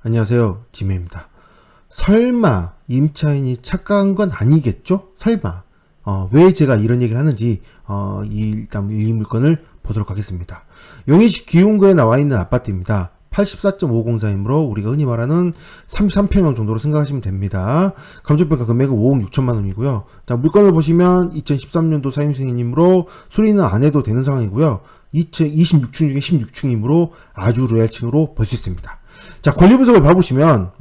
안녕하세요, 지메입니다. 설마 임차인이 착각한 건 아니겠죠? 설마. 왜 제가 이런 얘기를 하는지 일단 이 물건을 보도록 하겠습니다. 용인시 기흥구에 나와 있는 아파트입니다. 84.504이므로 우리가 흔히 말하는 33평형 정도로 생각하시면 됩니다. 감정평가 금액은 5억 6천만 원이고요. 자, 물건을 보시면 2013년도 사용승인이므로 수리는 안 해도 되는 상황이고요. 26층 중에 16층이므로 아주 로얄층으로 볼 수 있습니다. 자, 권리 분석을 봐보시면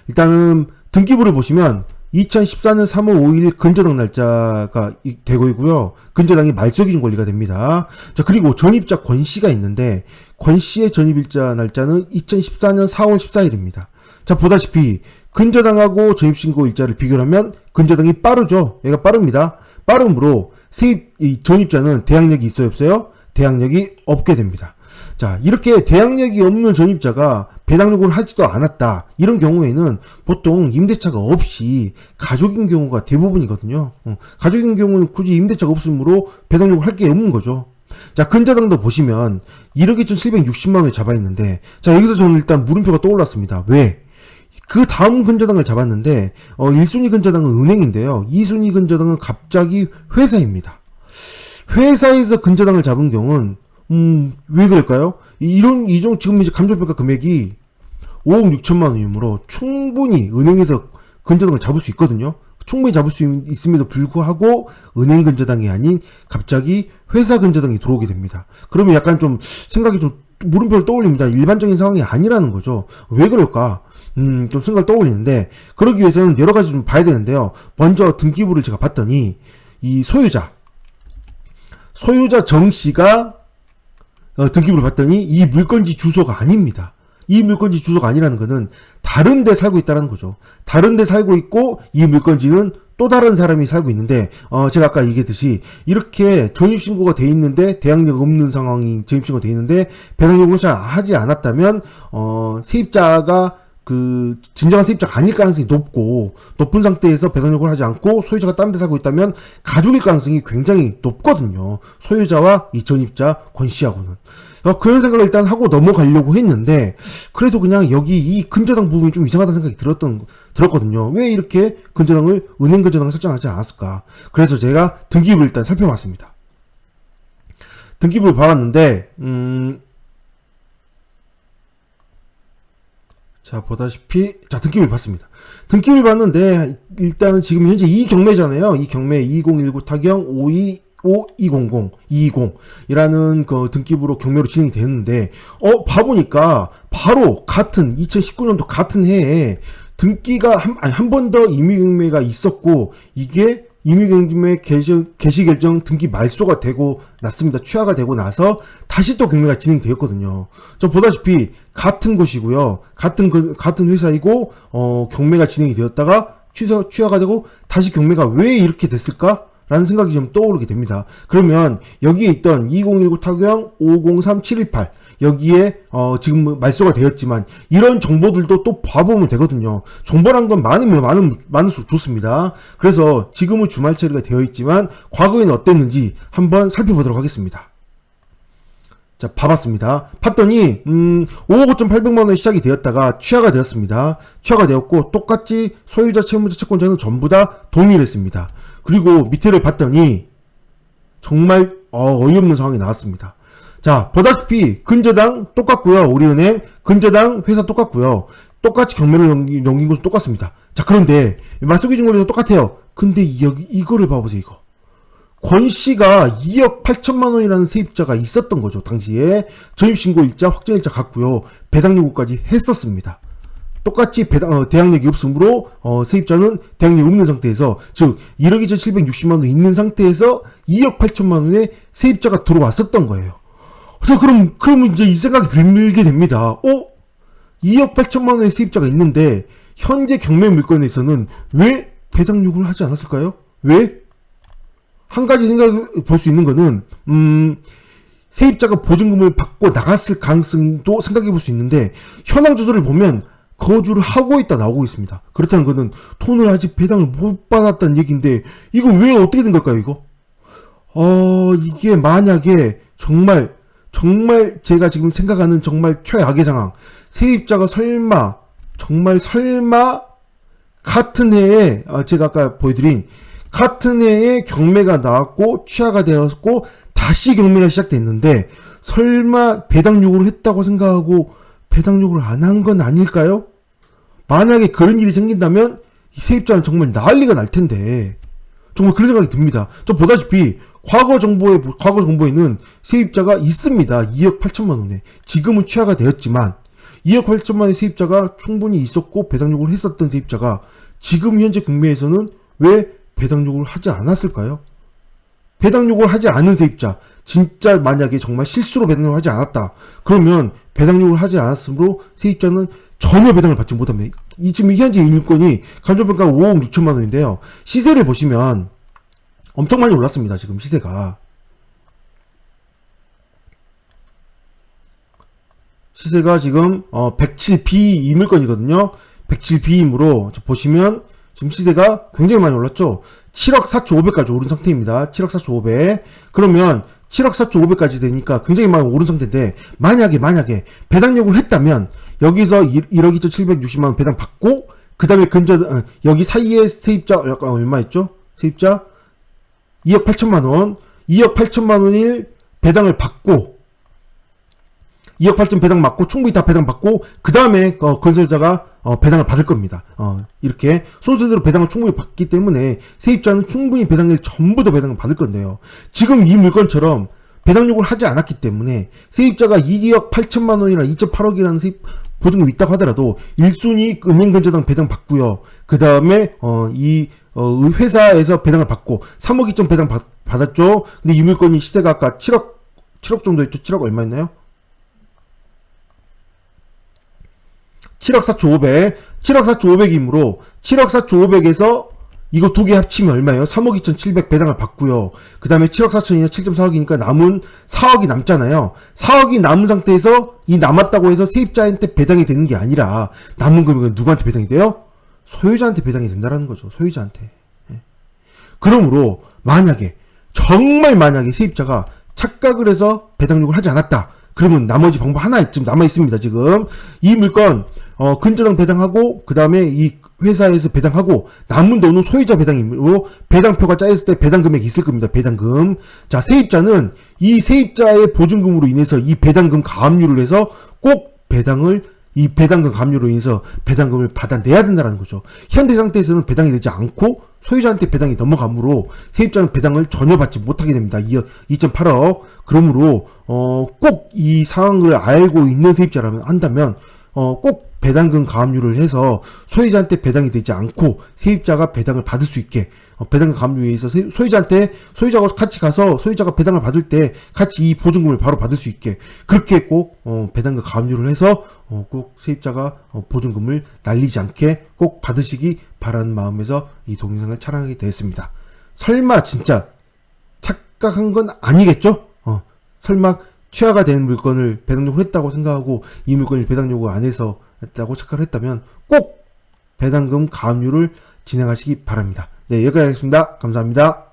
일단은 등기부를 보시면 2014년 3월 5일 근저당 날짜가 되고 있고요. 근저당이 말소기준 권리가 됩니다. 자, 그리고 전입자 권씨가 있는데 권씨의 전입일자 날짜는 2014년 4월 14일입니다. 자, 보다시피 근저당하고 전입신고 일자를 비교하면 근저당이 빠르죠. 얘가 빠릅니다. 빠름으로 전입자는 대항력이 있어요, 없어요? 대항력이 없게 됩니다. 자, 이렇게 대항력이 없는 전입자가 배당 요구를 하지도 않았다. 이런 경우에는 보통 임대차가 없이 가족인 경우가 대부분이거든요. 가족인 경우는 굳이 임대차가 없으므로 배당 요구를 할 게 없는 거죠. 자, 근저당도 보시면 1억 2,760만 원에 잡아 있는데, 자, 여기서 저는 일단 물음표가 떠올랐습니다. 왜? 그 다음 근저당을 잡았는데 1순위 근저당은 은행인데요. 2순위 근저당은 갑자기 회사입니다. 회사에서 근저당을 잡은 경우는 왜 그럴까요? 지금 이제 감정평가 금액이 5억 6천만 원이므로 충분히 은행에서 근저당을 잡을 수 있거든요. 충분히 잡을 수 있음에도 불구하고 은행 근저당이 아닌 갑자기 회사 근저당이 들어오게 됩니다. 그러면 약간 좀 생각이 좀 물음표를 떠올립니다. 일반적인 상황이 아니라는 거죠. 왜 그럴까? 좀 생각을 떠올리는데, 그러기 위해서는 여러 가지 좀 봐야 되는데요. 먼저 등기부를 제가 봤더니 이 소유자 정씨가 등기부를 봤더니 이 물건지 주소가 아닙니다. 이 물건지 주소가 아니라는 것은 다른 데 살고 있다는 거죠. 다른 데 살고 있고 이 물건지는 또 다른 사람이 살고 있는데 제가 아까 얘기했듯이 이렇게 전입신고가 돼 있는데 대항력 없는 상황이 전입신고가 돼 있는데 배당 요구를 잘 하지 않았다면 세입자가 진정한 세입자가 아닐 가능성이 높은 상태에서 배당 요구를 하지 않고 소유자가 다른 데 살고 있다면 가족일 가능성이 굉장히 높거든요. 소유자와 이 전입자 권씨하고는. 그런 생각을 일단 하고 넘어가려고 했는데, 그래도 그냥 여기 이 근저당 부분이 좀 이상하다는 생각이 들었거든요. 왜 이렇게 은행 근저당을 설정하지 않았을까? 그래서 제가 등기부를 일단 살펴봤습니다. 등기부를 봐왔는데, 자, 보다시피, 자, 등기부를 봤습니다. 등기부를 봤는데, 일단은 지금 현재 이 경매잖아요. 이 경매 2019 타경 220이라는 그 등기부로 경매로 진행이 됐는데, 봐보니까, 바로 2019년도 같은 해에 등기가 한 번 더 임의경매가 있었고, 이게 임의경매 개시결정 등기 말소가 되고 났습니다. 취하가 되고 나서 다시 또 경매가 진행되었거든요. 저 보다시피 같은 곳이고요. 같은 회사이고 경매가 진행이 되었다가 취하가 되고 다시 경매가 왜 이렇게 됐을까? 라는 생각이 좀 떠오르게 됩니다. 그러면 여기에 있던 2019 타경 503718 여기에 지금 말소가 되었지만 이런 정보들도 또 봐보면 되거든요. 정보란 건 많을수록 좋습니다. 그래서 지금은 주말 처리가 되어 있지만 과거에는 어땠는지 한번 살펴보도록 하겠습니다. 자, 봐봤습니다. 봤더니 5억 5,800만 원에 시작이 되었다가 취하가 되었습니다. 취하가 되었고 똑같이 소유자, 채무자, 채권자는 전부 다 동일했습니다. 그리고 밑에를 봤더니 정말 어이없는 상황이 나왔습니다. 자, 보다시피 근저당 똑같고요. 우리은행 근저당 회사 똑같고요. 똑같이 경매를 넘긴 것은 똑같습니다. 자, 그런데 말소기준 권리도 똑같아요. 근데 이거를 봐보세요. 이거 권씨가 2억 8천만 원이라는 세입자가 있었던 거죠. 당시에 전입신고일자, 확정일자 같고요. 배당 요구까지 했었습니다. 똑같이 대항력이 없으므로 세입자는 대항력이 없는 상태에서, 즉 1억 2,760만 원 있는 상태에서 2억 8천만 원에 세입자가 들어왔었던 거예요. 그래서 그럼 이제 이 생각이 들게 됩니다. 2억 8천만 원의 세입자가 있는데 현재 경매 물건에서는 왜 배당 요구를 하지 않았을까요? 왜? 한 가지 생각해 볼 수 있는 거는 세입자가 보증금을 받고 나갔을 가능성도 생각해 볼 수 있는데, 현황 주소를 보면 거주를 하고 있다 나오고 있습니다. 그렇다는 것은 돈을 아직 배당을 못 받았다는 얘기인데, 이거 왜 어떻게 된 걸까요, 이거? 이게 만약에 정말 제가 지금 생각하는 정말 최악의 상황, 세입자가 설마 정말 설마 같은 해에 제가 아까 보여드린 같은 해에 경매가 나왔고 취하가 되었고 다시 경매가 시작됐는데 설마 배당 요구를 했다고 생각하고 배당 요구를 안 한 건 아닐까요? 만약에 그런 일이 생긴다면 이 세입자는 정말 난리가 날 텐데 정말 그런 생각이 듭니다. 저 보다시피 과거 정보에는 세입자가 있습니다. 2억 8천만 원에. 지금은 취하가 되었지만 2억 8천만 원의 세입자가 충분히 있었고 배당 요구를 했었던 세입자가 지금 현재 경매에서는 왜 배당 요구를 하지 않았을까요? 배당 요구를 하지 않은 세입자, 진짜 만약에 정말 실수로 배당 요구를 하지 않았다. 그러면 배당 요구를 하지 않았으므로 세입자는 전혀 배당을 받지 못합니다. 지금 현재 임일권이 감정평가가 5억 6천만 원인데요. 시세를 보시면 엄청 많이 올랐습니다. 지금 시세가. 시세가 지금 107B 임일권이거든요. 107B이므로 보시면 지금 시세가 굉장히 많이 올랐죠. 7억 4초 5백까지 오른 상태입니다. 7억 4초 5백. 그러면 7억 4초 5백까지 되니까 굉장히 많이 오른 상태인데 만약에 배당 요구를 했다면 여기서 1억 2,760만 원 배당 받고 그 다음에 여기 사이에 세입자 약간 얼마였죠? 세입자 2억 8천만 원 2억 8천만 원일 배당을 받고 2억 8천 배당 받고 충분히 다 배당 받고 그 다음에 건설자가 배당을 받을 겁니다. 이렇게 순서대로 배당을 충분히 받기 때문에 세입자는 충분히 배당을 전부 다 배당을 받을 건데요. 지금 이 물건처럼 배당 요구를 하지 않았기 때문에 세입자가 2억 8천만 원이나 2.8억이라는 세입 보증금이 있다고 하더라도 1순위 은행건설당 배당 받고요. 그 다음에 이 회사에서 배당을 받고 3억 2천 배당 받았죠. 근데 이 물건이 시세가 아까 7억 정도 했죠. 7억 얼마였나요? 7억 4초 5백 7억 4초 5백이므로 7억 4초 5백에서 이거 두 개 합치면 얼마예요? 3억 2,700 배당을 받고요. 그 다음에 7억 4천이나 7.4억이니까 남은 4억이 남잖아요. 4억이 남은 상태에서 이 남았다고 해서 세입자한테 배당이 되는 게 아니라 남은 금액은 누구한테 배당이 돼요? 소유자한테 배당이 된다라는 거죠. 소유자한테. 그러므로 정말 만약에 세입자가 착각을 해서 배당 요구를 하지 않았다. 그러면 나머지 방법 하나 지금 남아 있습니다. 지금 이 물건 근저당 배당하고 그 다음에 이 회사에서 배당하고 남은 돈은 소유자 배당이므로 배당표가 짜였을 때 배당 금액이 있을 겁니다. 배당금. 자, 세입자는 이 세입자의 보증금으로 인해서 이 배당금 가압류를 해서 꼭 이 배당금 가압류로 인해서 배당금을 받아내야 된다는 거죠. 현재 상태에서는 배당이 되지 않고 소유자한테 배당이 넘어가므로 세입자는 배당을 전혀 받지 못하게 됩니다. 2.8억. 그러므로 꼭 이 상황을 알고 있는 세입자라면 한다면 꼭 배당금 가압류를 해서 소유자한테 배당이 되지 않고 세입자가 배당을 받을 수 있게 배당금 가압류에 의해서 소유자가 같이 가서 소유자가 배당을 받을 때 같이 이 보증금을 바로 받을 수 있게 그렇게 꼭 배당금 가압류를 해서 꼭 세입자가 보증금을 날리지 않게 꼭 받으시기 바라는 마음에서 이 동영상을 촬영하게 되었습니다. 설마 진짜 착각한 건 아니겠죠? 설마 취하가 된 물건을 배당 요구를 했다고 생각하고 이 물건을 배당 요구 안 해서 했다고 착각을 했다면 꼭 배당금 가압류를 진행하시기 바랍니다. 네, 여기까지 하겠습니다. 감사합니다.